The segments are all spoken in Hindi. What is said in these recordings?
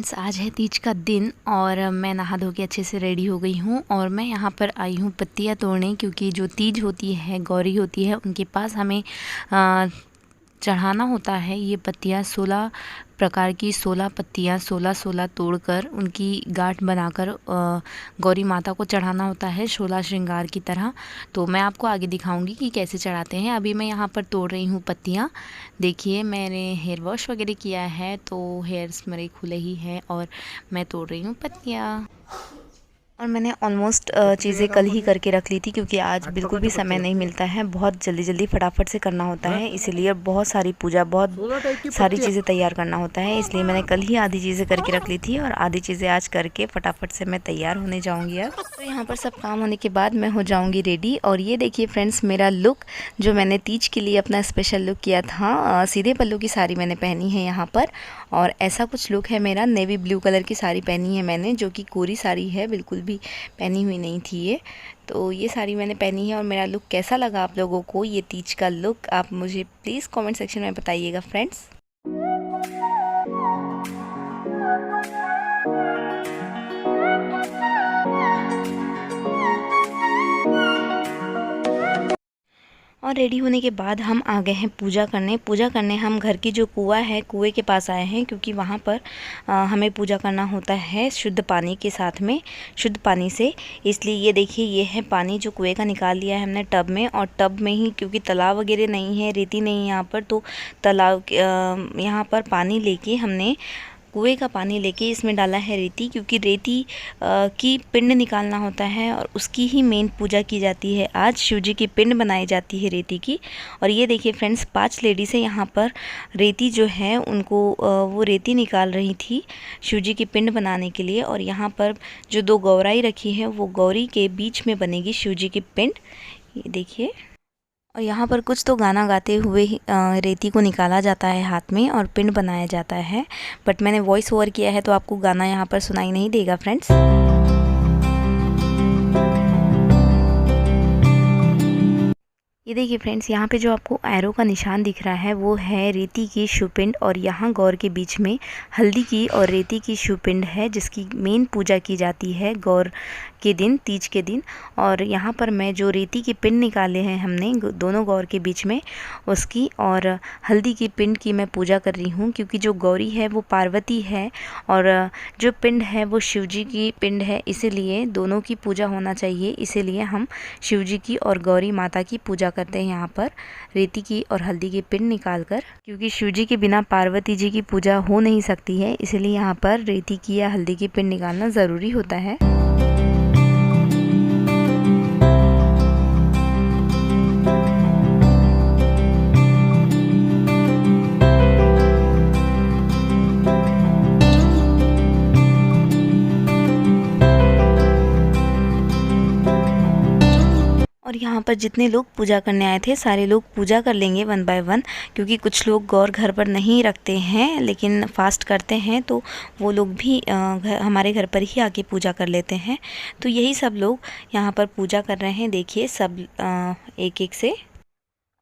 फ्रेंड्स, आज है तीज का दिन और मैं नहा धो के अच्छे से रेडी हो गई हूँ और मैं यहाँ पर आई हूँ पत्तियाँ तोड़ने, क्योंकि जो तीज होती है, गौरी होती है, उनके पास हमें चढ़ाना होता है ये पत्तियाँ। 16 प्रकार की 16 पत्तियाँ 16 तोड़कर उनकी गांठ बनाकर गौरी माता को चढ़ाना होता है 16 श्रृंगार की तरह। तो मैं आपको आगे दिखाऊंगी कि कैसे चढ़ाते हैं। अभी मैं यहाँ पर तोड़ रही हूँ पत्तियाँ। देखिए, मैंने हेयर वॉश वगैरह किया है तो हेयर्स मेरे खुले ही हैं और मैं तोड़ रही हूँ पत्तियाँ। और मैंने ऑलमोस्ट चीज़ें कल ही करके रख ली थी, क्योंकि आज बिल्कुल भी समय नहीं मिलता है, बहुत जल्दी फटाफट से करना होता है, इसीलिए बहुत सारी पूजा, बहुत सारी चीज़ें तैयार करना होता है। इसलिए मैंने कल ही आधी चीज़ें करके रख ली थी और आधी चीज़ें आज करके फटाफट से मैं तैयार होने जाऊँगी। अब तो यहाँ पर सब काम होने के बाद मैं हो जाऊँगी रेडी। और ये देखिए फ्रेंड्स, मेरा लुक जो मैंने तीज के लिए अपना स्पेशल लुक किया था, सीधे पल्लू की साड़ी मैंने पहनी है यहाँ पर, और ऐसा कुछ लुक है मेरा। नेवी ब्लू कलर की साड़ी पहनी है मैंने, जो कि कोरी साड़ी है, बिल्कुल भी पहनी हुई नहीं थी ये। तो ये साड़ी मैंने पहनी है और मेरा लुक कैसा लगा आप लोगों को, ये तीज का लुक, आप मुझे प्लीज़ कमेंट सेक्शन में बताइएगा फ्रेंड्स। और रेडी होने के बाद हम आ गए हैं पूजा करने हम घर की जो कुआं है, कुएं के पास आए हैं, क्योंकि वहाँ पर हमें पूजा करना होता है शुद्ध पानी के साथ में, शुद्ध पानी से। इसलिए ये देखिए, ये है पानी जो कुएं का निकाल लिया है हमने टब में, और टब में ही, क्योंकि तालाब वगैरह नहीं है, रेती नहीं है यहाँ पर, तो तालाब यहाँ पर पानी लेके हमने, कुएं का पानी लेके इसमें डाला है रेती, क्योंकि रेती की पिंड निकालना होता है और उसकी ही मेन पूजा की जाती है। आज शिव जी की पिंड बनाई जाती है रेती की। और ये देखिए फ्रेंड्स, 5 लेडीज़ है यहाँ पर, रेती जो है उनको वो रेती निकाल रही थी शिव जी की पिंड बनाने के लिए। और यहाँ पर जो 2 गौराई रखी है, वो गौरी के बीच में बनेगी शिव जी की पिंड, ये देखिए। और यहाँ पर कुछ तो गाना गाते हुए ही रेती को निकाला जाता है हाथ में और पिंड बनाया जाता है, बट मैंने वॉइस ओवर किया है तो आपको गाना यहाँ पर सुनाई नहीं देगा फ्रेंड्स। ये देखिए फ्रेंड्स, यहाँ पे जो आपको एरो का निशान दिख रहा है, वो है रेती की शिवपिंड, और यहाँ गौर के बीच में हल्दी की और रेती की शिवपिंड है, जिसकी मेन पूजा की जाती है गौर के दिन, तीज के दिन। और यहाँ पर मैं जो रेती की पिंड निकाले हैं हमने दोनों गौर के बीच में, उसकी और हल्दी की पिंड की मैं पूजा कर रही हूँ, क्योंकि जो गौरी है वो पार्वती है और जो पिंड है वो शिव जी की पिंड है, इसीलिए दोनों की पूजा होना चाहिए। इसीलिए हम शिव जी की और गौरी माता की पूजा करते हैं यहाँ पर रेती की और हल्दी की पिंड निकाल कर, क्योंकि शिव जी के बिना पार्वती जी की पूजा हो नहीं सकती है, इसलिए यहाँ पर रेती की या हल्दी की पिंड निकालना ज़रूरी होता है। और यहाँ पर जितने लोग पूजा करने आए थे, सारे लोग पूजा कर लेंगे 1 बाय 1, क्योंकि कुछ लोग गौर घर पर नहीं रखते हैं लेकिन फास्ट करते हैं, तो वो लोग भी हमारे घर पर ही आके पूजा कर लेते हैं। तो यही सब लोग यहाँ पर पूजा कर रहे हैं, देखिए सब एक एक से।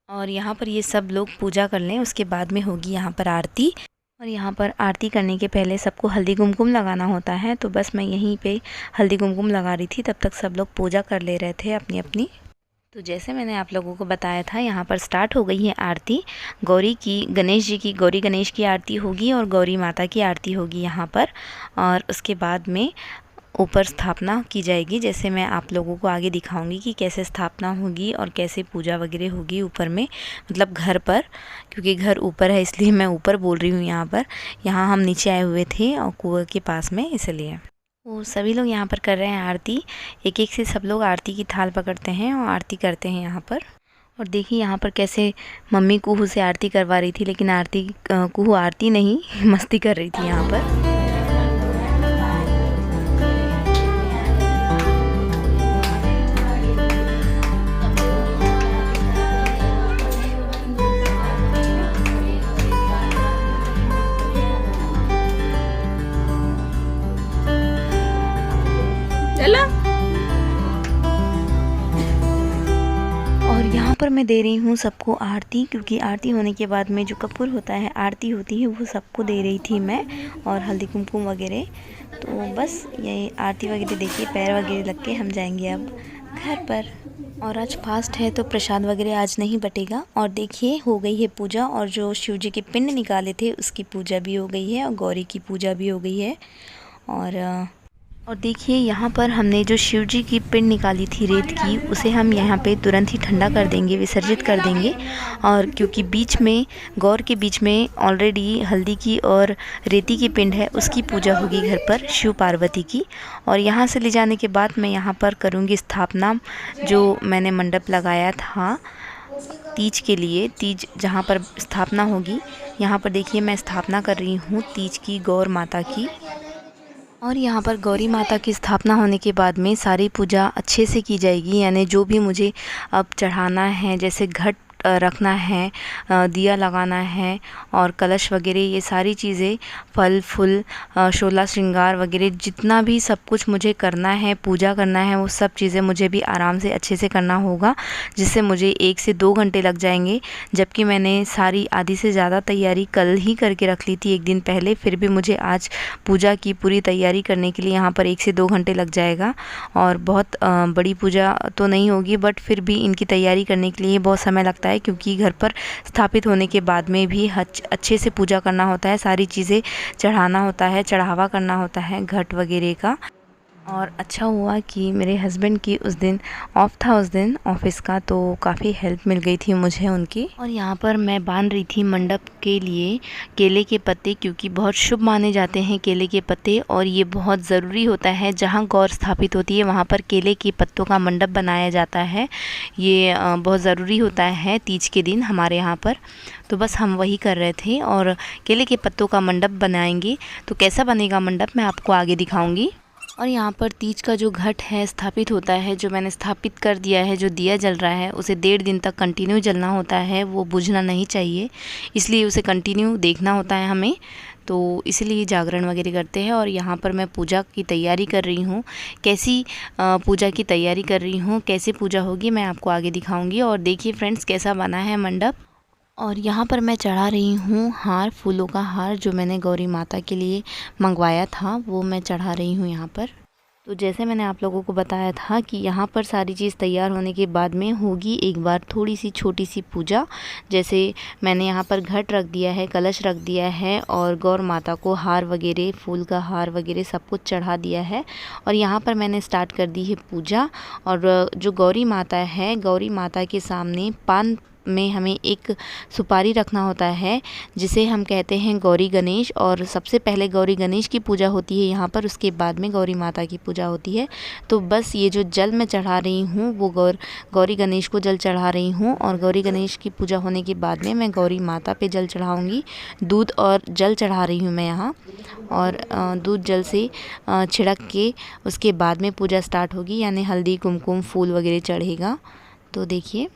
और यहाँ पर ये सब लोग पूजा कर लें, उसके बाद में होगी यहाँ पर आरती। और यहाँ पर आरती करने के पहले सबको हल्दी कुमकुम लगाना होता है, तो बस मैं यहीं पे हल्दी कुमकुम लगा रही थी, तब तक सब लोग पूजा कर ले रहे थे अपनी अपनी। तो जैसे मैंने आप लोगों को बताया था, यहाँ पर स्टार्ट हो गई है आरती गौरी की, गणेश जी की, गौरी गणेश की आरती होगी और गौरी माता की आरती होगी यहाँ पर। और उसके बाद में ऊपर स्थापना की जाएगी, जैसे मैं आप लोगों को आगे दिखाऊंगी कि कैसे स्थापना होगी और कैसे पूजा वगैरह होगी ऊपर में, मतलब घर पर, क्योंकि घर ऊपर है इसलिए मैं ऊपर बोल रही हूँ यहाँ पर। यहाँ हम नीचे आए हुए थे और कुएं के पास में, इसलिए वो सभी लोग यहाँ पर कर रहे हैं आरती। एक एक से सब लोग आरती की थाल पकड़ते हैं और आरती करते हैं यहाँ पर। और देखिए यहाँ पर कैसे मम्मी कुहू से आरती करवा रही थी, लेकिन आरती कुहू आरती नहीं मस्ती कर रही थी यहाँ पर। पर मैं दे रही हूँ सबको आरती, क्योंकि आरती होने के बाद में जो कपूर होता है, आरती होती है, वो सबको दे रही थी मैं, और हल्दी कुमकुम वगैरह। तो बस ये आरती वगैरह देखिए, पैर वगैरह लग के हम जाएंगे अब घर पर। और आज फास्ट है तो प्रसाद वगैरह आज नहीं बटेगा। और देखिए हो गई है पूजा, और जो शिव जी के पिंड निकाले थे उसकी पूजा भी हो गई है, और गौरी की पूजा भी हो गई है। और देखिए यहाँ पर हमने जो शिव जी की पिंड निकाली थी रेत की, उसे हम यहाँ पे तुरंत ही ठंडा कर देंगे, विसर्जित कर देंगे। और क्योंकि बीच में गौर के बीच में ऑलरेडी हल्दी की और रेती की पिंड है, उसकी पूजा होगी घर पर शिव पार्वती की। और यहाँ से ले जाने के बाद मैं यहाँ पर करूँगी स्थापना, जो मैंने मंडप लगाया था तीज के लिए। तीज जहाँ पर स्थापना होगी, यहाँ पर देखिए मैं स्थापना कर रही हूँ तीज की, गौर माता की। और यहाँ पर गौरी माता की स्थापना होने के बाद में सारी पूजा अच्छे से की जाएगी, यानी जो भी मुझे अब चढ़ाना है, जैसे घट रखना है, दिया लगाना है और कलश वगैरह, ये सारी चीज़ें, फल फूल, शोला श्रृंगार वगैरह, जितना भी सब कुछ मुझे करना है, पूजा करना है, वो सब चीज़ें मुझे भी आराम से अच्छे से करना होगा, जिससे मुझे 1 से 2 घंटे लग जाएंगे। जबकि मैंने सारी आधी से ज़्यादा तैयारी कल ही करके रख ली थी, 1 दिन पहले, फिर भी मुझे आज पूजा की पूरी तैयारी करने के लिए यहाँ पर 1 से 2 घंटे लग जाएगा। और बहुत बड़ी पूजा तो नहीं होगी, बट फिर भी इनकी तैयारी करने के लिए बहुत समय लगता है, क्योंकि घर पर स्थापित होने के बाद में भी अच्छे से पूजा करना होता है, सारी चीज़ें चढ़ाना होता है, चढ़ावा करना होता है घट वगैरह का। और अच्छा हुआ कि मेरे हस्बैंड की उस दिन ऑफ था, उस दिन ऑफिस का, तो काफ़ी हेल्प मिल गई थी मुझे उनकी। और यहाँ पर मैं बांध रही थी मंडप के लिए केले के पत्ते, क्योंकि बहुत शुभ माने जाते हैं केले के पत्ते, और ये बहुत ज़रूरी होता है। जहाँ गौर स्थापित होती है वहाँ पर केले के पत्तों का मंडप बनाया जाता है। ये बहुत ज़रूरी होता है तीज के दिन हमारे यहाँ पर। तो बस हम वही कर रहे थे, और केले के पत्तों का मंडप बनाएंगे। तो कैसा बनेगा मंडप मैं आपको आगे दिखाऊंगी। और यहाँ पर तीज का जो घट है स्थापित होता है, जो मैंने स्थापित कर दिया है, जो दिया जल रहा है, उसे 1.5 दिन तक कंटिन्यू जलना होता है, वो बुझना नहीं चाहिए, इसलिए उसे कंटिन्यू देखना होता है हमें। तो इसलिए जागरण वगैरह करते हैं। और यहाँ पर मैं पूजा की तैयारी कर रही हूँ। कैसी पूजा की तैयारी कर रही हूँ, कैसे पूजा होगी, मैं आपको आगे दिखाऊंगी। और देखिए फ्रेंड्स कैसा बना है मंडप। और यहाँ पर मैं चढ़ा रही हूँ हार, फूलों का हार, जो मैंने गौरी माता के लिए मंगवाया था, वो मैं चढ़ा रही हूँ यहाँ पर। तो जैसे मैंने आप लोगों को बताया था कि यहाँ पर सारी चीज़ तैयार होने के बाद में होगी एक बार थोड़ी सी छोटी सी पूजा। जैसे मैंने यहाँ पर घट रख दिया है, कलश रख दिया है, और गौर माता को हार वगैरह, फूल का हार वगैरह सब कुछ चढ़ा दिया है। और यहाँ पर मैंने स्टार्ट कर दी है पूजा। और जो गौरी माता है, गौरी माता के सामने पान में हमें एक सुपारी रखना होता है, जिसे हम कहते हैं गौरी गणेश। और सबसे पहले गौरी गणेश की पूजा होती है यहाँ पर, उसके बाद में गौरी माता की पूजा होती है। तो बस ये जो जल मैं चढ़ा रही हूँ, वो गौरी गणेश को जल चढ़ा रही हूँ। और गौरी गणेश की पूजा होने के बाद में मैं गौरी माता पे जल चढ़ाऊँगी। दूध और जल चढ़ा रही हूँ मैं यहाँ, और दूध जल से छिड़क के उसके बाद में पूजा स्टार्ट होगी, यानी हल्दी कुमकुम फूल वगैरह चढ़ेगा। तो देखिए,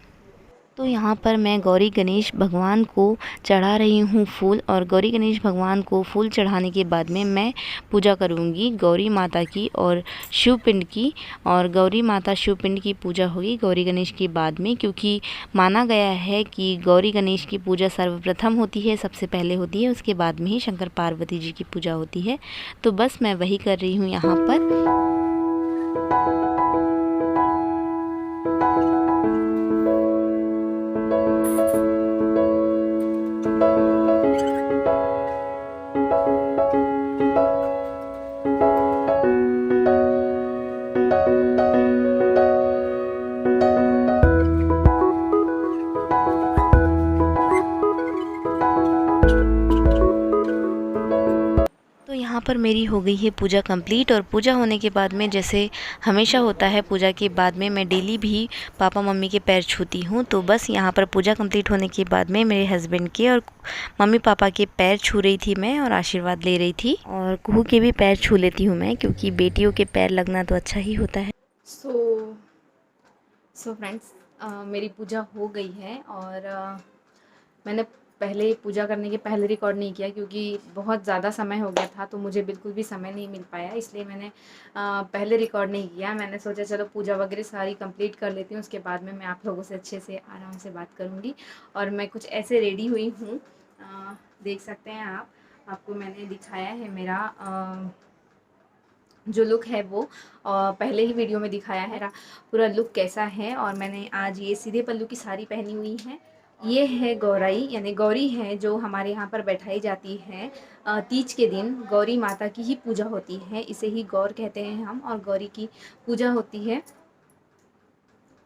तो यहाँ पर मैं गौरी गणेश भगवान को चढ़ा रही हूँ फूल। और गौरी गणेश भगवान को फूल चढ़ाने के बाद में मैं पूजा करूँगी गौरी माता की और शिवपिंड की। और गौरी माता शिवपिंड की पूजा होगी गौरी गणेश के बाद में, क्योंकि माना गया है कि गौरी गणेश की पूजा सर्वप्रथम होती है, सबसे पहले होती है, उसके बाद में ही शंकर पार्वती जी की पूजा होती है। तो बस मैं वही कर रही हूँ यहाँ पर। यहाँ पर मेरी हो गई है पूजा कंप्लीट। और पूजा होने के बाद में, जैसे हमेशा होता है, पूजा के बाद में मैं डेली भी पापा मम्मी के पैर छूती हूँ। तो बस यहाँ पर पूजा कंप्लीट होने के बाद में मेरे हस्बैंड के और मम्मी पापा के पैर छू रही थी मैं, और आशीर्वाद ले रही थी। और कुहू के भी पैर छू लेती हूँ मैं, क्योंकि बेटियों के पैर लगना तो अच्छा ही होता है। सो फ्रेंड्स, मेरी पूजा हो गई है। और मैंने पहले पूजा करने के पहले रिकॉर्ड नहीं किया क्योंकि बहुत ज़्यादा समय हो गया था, तो मुझे बिल्कुल भी समय नहीं मिल पाया, इसलिए मैंने पहले रिकॉर्ड नहीं किया। मैंने सोचा चलो पूजा वगैरह सारी कंप्लीट कर लेती हूँ, उसके बाद में मैं आप लोगों से अच्छे से आराम से बात करूँगी। और मैं कुछ ऐसे रेडी हुई हूँ, देख सकते हैं आप, आपको मैंने दिखाया है मेरा जो लुक है वो पहले ही वीडियो में दिखाया है मेरा पूरा लुक कैसा है। और मैंने आज ये सीधे पल्लू की साड़ी पहनी हुई है। ये है गौराई, यानी गौरी है जो हमारे यहाँ पर बैठाई जाती है। तीज के दिन गौरी माता की ही पूजा होती है, इसे ही गौर कहते हैं हम, और गौरी की पूजा होती है।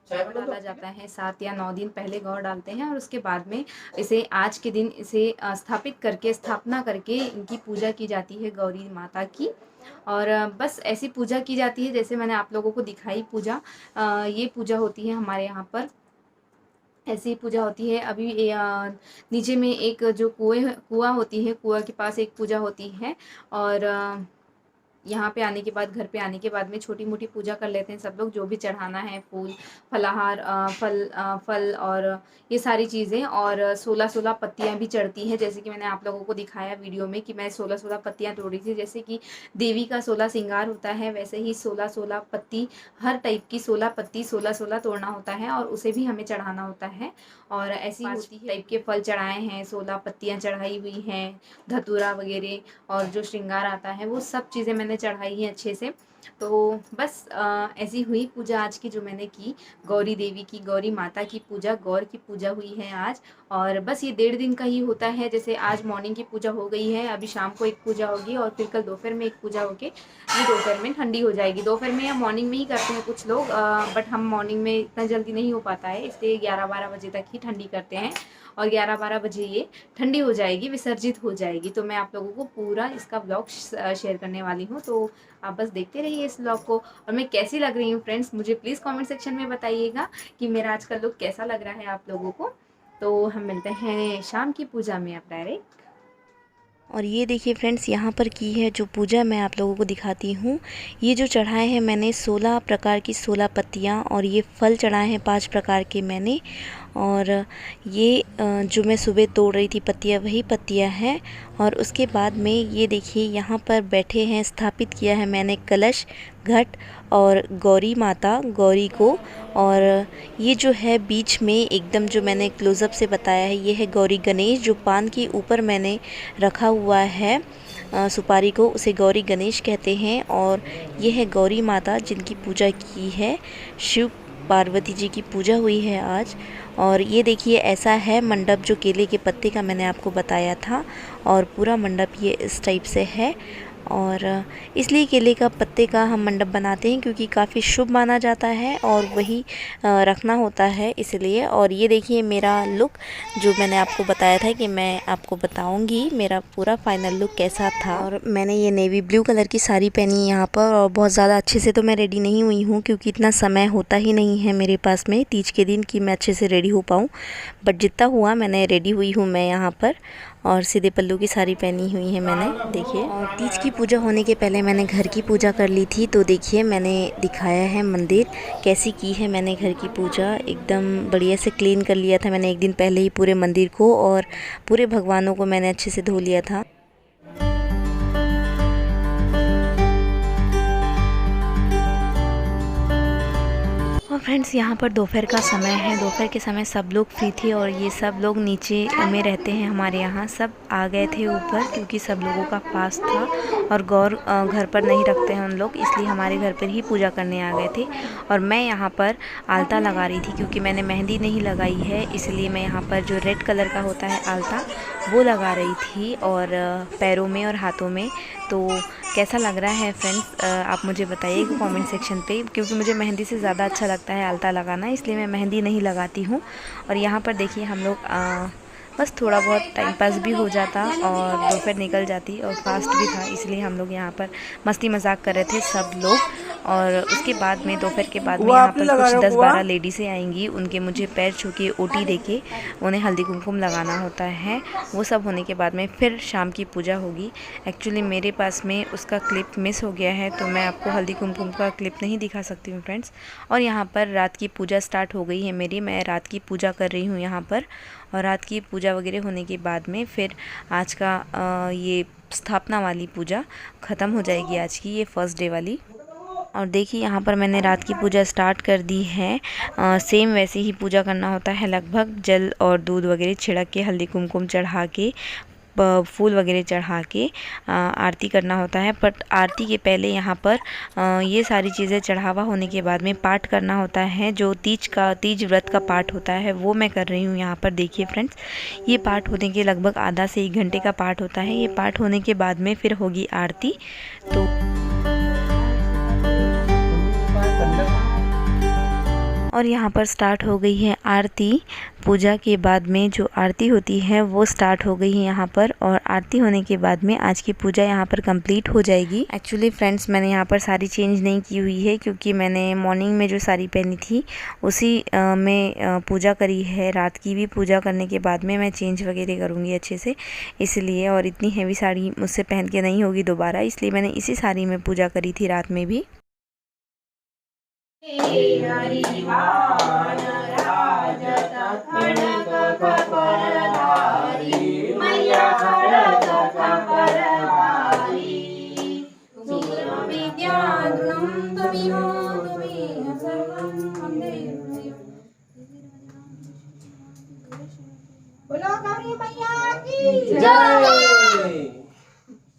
गौर डाला जाता है 7 या 9 दिन पहले गौर डालते हैं, और उसके बाद में इसे आज के दिन इसे स्थापित करके स्थापना करके इनकी पूजा की जाती है गौरी माता की। और बस ऐसी पूजा की जाती है जैसे मैंने आप लोगों को दिखाई पूजा। ये पूजा होती है हमारे यहाँ पर, ऐसी पूजा होती है। अभी नीचे में एक जो कुआं होती है, कुआं के पास एक पूजा होती है। और यहाँ पे आने के बाद, घर पे आने के बाद में छोटी मोटी पूजा कर लेते हैं सब लोग, जो भी चढ़ाना है, फूल फलाहार, फल और ये सारी चीज़ें। और 16-16 पत्तियाँ भी चढ़ती हैं, जैसे कि मैंने आप लोगों को दिखाया वीडियो में कि मैं 16-16 पत्तियाँ तोड़ी थी। जैसे कि देवी का 16 श्रृंगार होता है, वैसे ही 16-16 पत्ती, हर टाइप की 16 पत्ती 16-16 तोड़ना होता है और उसे भी हमें चढ़ाना होता है। और ऐसी 5 टाइप के फल चढ़ाए हैं, 16 पत्तियाँ चढ़ाई हुई हैं, धतूरा वगैरह, और जो श्रृंगार आता है वो सब चीज़ें मैंने चढ़ाई हैं अच्छे से। तो बस ऐसी हुई पूजा आज की जो मैंने की, गौरी देवी की, गौरी माता की पूजा, गौर की पूजा हुई है आज। और बस ये 1.5 दिन का ही होता है। जैसे आज मॉर्निंग की पूजा हो गई है, अभी शाम को एक पूजा होगी और फिर कल दोपहर में एक पूजा होगी। ये दोपहर में ठंडी हो जाएगी, दोपहर में या मॉर्निंग में ही करते हैं कुछ लोग, बट हम मॉर्निंग में इतना जल्दी नहीं हो पाता है, इसलिए 11-12 बजे तक ही ठंडी करते हैं। और 11-12 बजे ये ठंडी हो जाएगी, विसर्जित हो जाएगी। तो मैं आप लोगों को पूरा इसका ब्लॉग शेयर करने वाली हूँ, तो आप बस देखते रहिए इस ब्लॉग को। और मैं कैसी लग रही हूँ फ्रेंड्स, मुझे प्लीज़ कमेंट सेक्शन में बताइएगा कि मेरा आज का लुक कैसा लग रहा है आप लोगों को। तो हम मिलते हैं शाम की पूजा में अब डायरेक्ट। और ये देखिए फ्रेंड्स, यहाँ पर की है जो पूजा, मैं आप लोगों को दिखाती हूँ। ये जो चढ़ाए हैं मैंने 16 प्रकार की 16 पत्तियाँ, और ये फल चढ़ाए हैं 5 प्रकार के मैंने। और ये जो मैं सुबह तोड़ रही थी पत्तियाँ, वही पत्तियाँ हैं। और उसके बाद में ये देखिए यहाँ पर बैठे हैं, स्थापित किया है मैंने कलश, घट और गौरी माता, गौरी को। और ये जो है बीच में एकदम जो मैंने क्लोज़अप से बताया है, ये है गौरी गणेश, जो पान के ऊपर मैंने रखा हुआ है सुपारी को, उसे गौरी गणेश कहते हैं। और ये है गौरी माता जिनकी पूजा की है, शिव पार्वती जी की पूजा हुई है आज। और ये देखिए ऐसा है मंडप, जो केले के पत्ते का मैंने आपको बताया था, और पूरा मंडप ये इस टाइप से है। और इसलिए केले का पत्ते का हम मंडप बनाते हैं क्योंकि काफ़ी शुभ माना जाता है और वही रखना होता है इसलिए। और ये देखिए मेरा लुक, जो मैंने आपको बताया था कि मैं आपको बताऊंगी मेरा पूरा फाइनल लुक कैसा था। और मैंने ये नेवी ब्लू कलर की साड़ी पहनी यहाँ पर, और बहुत ज़्यादा अच्छे से तो मैं रेडी नहीं हुई हूँ क्योंकि इतना समय होता ही नहीं है मेरे पास में तीज के दिन कि मैं अच्छे से रेडी हो पाऊँ। बट जितना हुआ मैंने रेडी हुई हूँ मैं यहाँ पर, और सीधे पल्लू की साड़ी पहनी हुई है मैंने, देखिए। और तीज की पूजा होने के पहले मैंने घर की पूजा कर ली थी, तो देखिए मैंने दिखाया है मंदिर कैसी की है मैंने। घर की पूजा एकदम बढ़िया से क्लीन कर लिया था मैंने एक दिन पहले ही पूरे मंदिर को, और पूरे भगवानों को मैंने अच्छे से धो लिया था। और फ्रेंड्स यहाँ पर दोपहर का समय है, दोपहर के समय सब लोग फ्री थे और ये सब लोग नीचे में रहते हैं हमारे यहाँ, सब आ गए थे ऊपर क्योंकि सब लोगों का पास था और गौर घर पर नहीं रखते हैं उन लोग, इसलिए हमारे घर पर ही पूजा करने आ गए थे। और मैं यहाँ पर आलता लगा रही थी क्योंकि मैंने मेहंदी नहीं लगाई है, इसलिए मैं यहाँ पर जो रेड कलर का होता है आलता वो लगा रही थी, और पैरों में और हाथों में। तो कैसा लग रहा है फ्रेंड्स, आप मुझे बताइएगा कमेंट सेक्शन पे, क्योंकि मुझे मेहंदी से ज़्यादा अच्छा लगता है आलता लगाना, इसलिए मैं मेहंदी नहीं लगाती हूँ। और यहाँ पर देखिए हम लोग बस थोड़ा बहुत टाइम पास भी हो जाता और दोपहर निकल जाती, और फास्ट भी था, इसलिए हम लोग यहाँ पर मस्ती मजाक कर रहे थे सब लोग। और उसके बाद में दोपहर के बाद में यहाँ पर कुछ 10-12 लेडीज़ें आएंगी, उनके मुझे पैर छू के ओटी दे के उन्हें हल्दी कुमकुम लगाना होता है। वो सब होने के बाद में फिर शाम की पूजा होगी। एक्चुअली मेरे पास में उसका क्लिप मिस हो गया है, तो मैं आपको हल्दी कुमकुम का क्लिप नहीं दिखा सकती हूँ फ्रेंड्स। और यहाँ पर रात की पूजा स्टार्ट हो गई है मेरी, मैं रात की पूजा कर रही हूँ यहाँ पर। और रात की पूजा पूजा वगैरह होने के बाद में फिर आज का ये स्थापना वाली पूजा ख़त्म हो जाएगी, आज की ये फर्स्ट डे वाली। और देखिए यहाँ पर मैंने रात की पूजा स्टार्ट कर दी है। सेम वैसे ही पूजा करना होता है, लगभग जल और दूध वगैरह छिड़क के, हल्दी कुमकुम चढ़ा के, फूल वगैरह चढ़ा के आरती करना होता है। बट आरती के पहले यहाँ पर ये सारी चीज़ें चढ़ावा होने के बाद में पाठ करना होता है। जो तीज व्रत का पाठ होता है वो मैं कर रही हूँ यहाँ पर। देखिए फ्रेंड्स, ये पाठ होने के लगभग आधा से 1 घंटे का पाठ होता है। ये पाठ होने के बाद में फिर होगी आरती। तो और यहाँ पर स्टार्ट हो गई है आरती। पूजा के बाद में जो आरती होती है वो स्टार्ट हो गई है यहाँ पर, और आरती होने के बाद में आज की पूजा यहाँ पर कंप्लीट हो जाएगी। एक्चुअली फ्रेंड्स, मैंने यहाँ पर साड़ी चेंज नहीं की हुई है, क्योंकि मैंने मॉर्निंग में जो साड़ी पहनी थी उसी में पूजा करी है। रात की भी पूजा करने के बाद में मैं चेंज वगैरह करूँगी अच्छे से, इसलिए। और इतनी हैवी साड़ी मुझसे पहन के नहीं होगी दोबारा, इसलिए मैंने इसी साड़ी में पूजा करी थी रात में भी।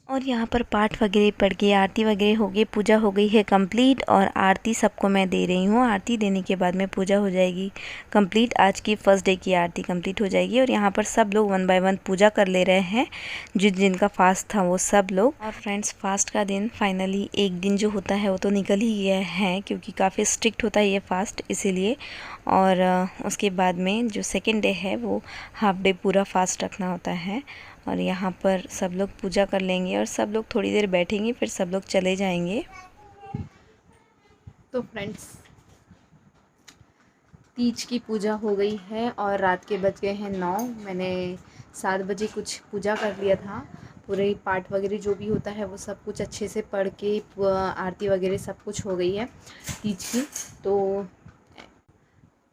और यहाँ पर पाठ वगैरह पढ़ के आरती वगैरह हो गई, पूजा हो गई है कंप्लीट। और आरती सबको मैं दे रही हूँ। आरती देने के बाद में पूजा हो जाएगी कंप्लीट। आज की फर्स्ट डे की आरती कंप्लीट हो जाएगी। और यहाँ पर सब लोग 1 बाय 1 पूजा कर ले रहे हैं, जिनका फास्ट था वो सब लोग। और फ्रेंड्स, फास्ट का दिन फाइनली एक दिन जो होता है वो तो निकल ही गया है, क्योंकि काफ़ी स्ट्रिक्ट होता है ये फास्ट, इसीलिए। और उसके बाद में जो सेकेंड डे है वो हाफ डे पूरा फास्ट रखना होता है। और यहाँ पर सब लोग पूजा कर लेंगे और सब लोग थोड़ी देर बैठेंगे, फिर सब लोग चले जाएंगे। तो फ्रेंड्स, तीज की पूजा हो गई है और रात के बज गए हैं 9। मैंने 7 बजे कुछ पूजा कर लिया था। पूरे पाठ वगैरह जो भी होता है वो सब कुछ अच्छे से पढ़ के आरती वगैरह सब कुछ हो गई है तीज की।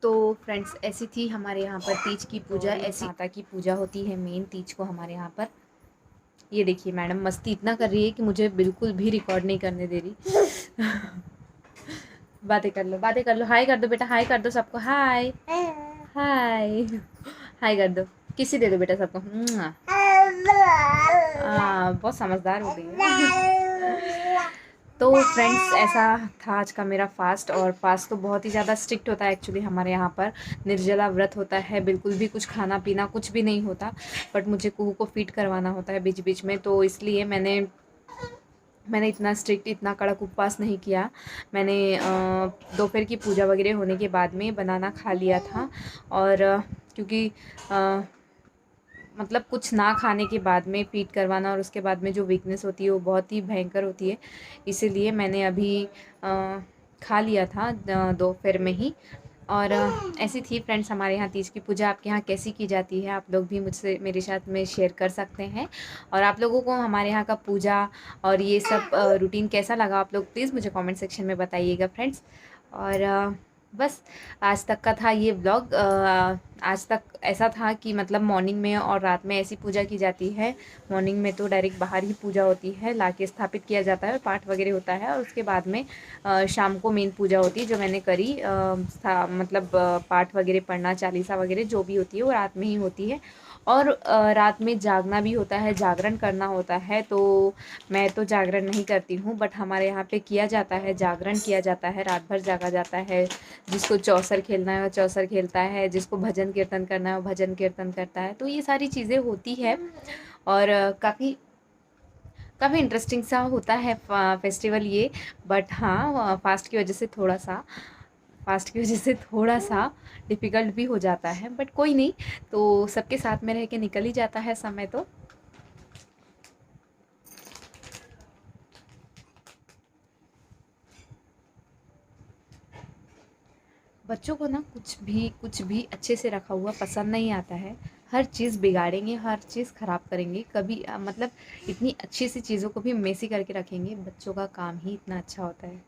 तो फ्रेंड्स, ऐसी थी हमारे यहाँ पर तीज की पूजा। ऐसी माता की पूजा होती है मेन तीज को हमारे यहाँ पर। ये देखिए मैडम मस्ती इतना कर रही है कि मुझे बिल्कुल भी रिकॉर्ड नहीं करने दे रही। बातें कर लो। हाय कर दो बेटा, हाय कर दो सबको। हाय हाय हाय कर दो, किसी दे दो बेटा सबको। बहुत समझदार हो गई है। तो फ्रेंड्स, ऐसा था आज का मेरा फास्ट। और फास्ट तो बहुत ही ज़्यादा स्ट्रिक्ट होता है एक्चुअली हमारे यहाँ पर। निर्जला व्रत होता है, बिल्कुल भी कुछ खाना पीना कुछ भी नहीं होता। बट मुझे कुहू को फीड करवाना होता है बीच बीच में, तो इसलिए मैंने इतना स्ट्रिक्ट, इतना कड़क उपवास नहीं किया। मैंने दोपहर की पूजा वगैरह होने के बाद में बनाना खा लिया था। और क्योंकि मतलब कुछ ना खाने के बाद में फीड करवाना और उसके बाद में जो वीकनेस होती है वो बहुत ही भयंकर होती है, इसीलिए मैंने अभी खा लिया था दोपहर में ही। और ऐसी थी फ्रेंड्स हमारे यहाँ तीज की पूजा। आपके यहाँ कैसी की जाती है, आप लोग भी मुझसे मेरे साथ में शेयर कर सकते हैं। और आप लोगों को हमारे यहाँ का पूजा और ये सब रूटीन कैसा लगा, आप लोग प्लीज़ मुझे कमेंट सेक्शन में बताइएगा फ्रेंड्स। और बस आज तक का था ये व्लॉग। आज तक ऐसा था कि मतलब मॉर्निंग में और रात में ऐसी पूजा की जाती है। मॉर्निंग में तो डायरेक्ट बाहर ही पूजा होती है, लाके स्थापित किया जाता है, पाठ वगैरह होता है। और उसके बाद में शाम को मेन पूजा होती है जो मैंने करी। मतलब पाठ वगैरह पढ़ना, चालीसा वगैरह जो भी होती है वो रात में ही होती है। और रात में जागना भी होता है, जागरण करना होता है। तो मैं तो जागरण नहीं करती हूँ, बट हमारे यहाँ पे किया जाता है, जागरण किया जाता है, रात भर जागा जाता है। जिसको चौसर खेलना है वो चौसर खेलता है, जिसको भजन कीर्तन करना है वो भजन कीर्तन करता है। तो ये सारी चीज़ें होती है और काफ़ी इंटरेस्टिंग सा होता है फेस्टिवल ये। बट हाँ, फास्ट की वजह से थोड़ा सा डिफ़िकल्ट भी हो जाता है, बट कोई नहीं, तो सबके साथ में रह के निकल ही जाता है समय। तो बच्चों को ना कुछ भी अच्छे से रखा हुआ पसंद नहीं आता है। हर चीज़ बिगाड़ेंगे, हर चीज़ ख़राब करेंगे। कभी मतलब इतनी अच्छी सी चीज़ों को भी मेसी करके रखेंगे। बच्चों का काम ही इतना अच्छा होता है।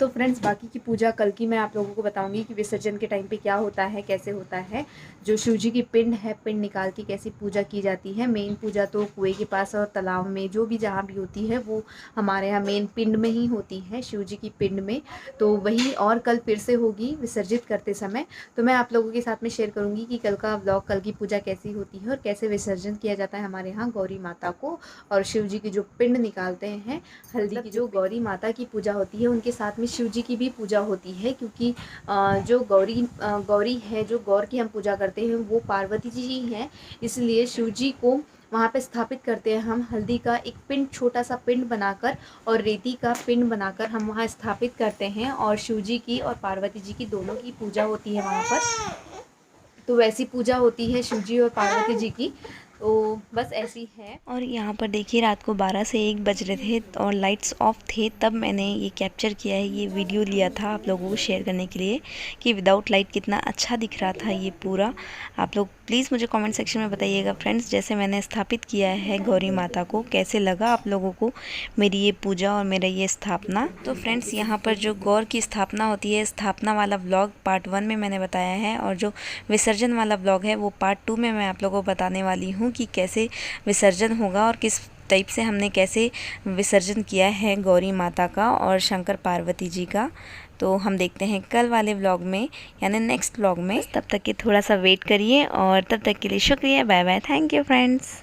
तो फ्रेंड्स बाकी की पूजा कल की मैं आप लोगों को बताऊंगी कि विसर्जन के टाइम पे क्या होता है, कैसे होता है। जो शिव जी की पिंड है, पिंड निकाल के कैसी पूजा की जाती है। मेन पूजा तो कुएं के पास और तालाब में जो भी जहाँ भी होती है वो हमारे यहाँ मेन पिंड में ही होती है, शिव जी की पिंड में। तो वही और कल फिर से होगी विसर्जित करते समय। तो मैं आप लोगों के साथ में शेयर करूँगी कि कल का व्लॉग, कल की पूजा कैसी होती है और कैसे विसर्जन किया जाता है हमारे यहाँ गौरी माता को। और शिव जी की जो पिंड निकालते हैं, हल्दी की जो गौरी माता की पूजा होती है उनके साथ में शिव जी की भी पूजा होती है। क्योंकि जो गौरी है, जो गौर की हम पूजा करते हैं वो पार्वती जी ही हैं, इसलिए शिव जी को वहाँ पे स्थापित करते हैं हम। हल्दी का एक पिंड, छोटा सा पिंड बनाकर और रेती का पिंड बनाकर हम वहाँ स्थापित करते हैं और शिव जी की और पार्वती जी की दोनों की पूजा होती है वहाँ पर। तो वैसी पूजा होती है शिव जी और पार्वती जी की। तो बस ऐसी है। और यहाँ पर देखिए रात को 12 से 1 बज रहे थे और लाइट्स ऑफ थे, तब मैंने ये कैप्चर किया है, ये वीडियो लिया था आप लोगों को शेयर करने के लिए कि विदाउट लाइट कितना अच्छा दिख रहा था ये पूरा। आप लोग प्लीज़ मुझे कमेंट सेक्शन में बताइएगा फ्रेंड्स, जैसे मैंने स्थापित किया है गौरी माता को, कैसे लगा आप लोगों को मेरी ये पूजा और मेरा ये स्थापना। तो फ्रेंड्स यहाँ पर जो गौर की स्थापना होती है, स्थापना वाला व्लॉग पार्ट 1 में मैंने बताया है और जो विसर्जन वाला व्लॉग है वो पार्ट 2 में मैं आप लोगों को बताने वाली हूँ कि कैसे विसर्जन होगा और किस टाइप से हमने कैसे विसर्जन किया है गौरी माता का और शंकर पार्वती जी का। तो हम देखते हैं कल वाले व्लॉग में, यानी नेक्स्ट व्लॉग में। तब तक के थोड़ा सा वेट करिए और तब तक के लिए शुक्रिया, bye bye, thank you friends.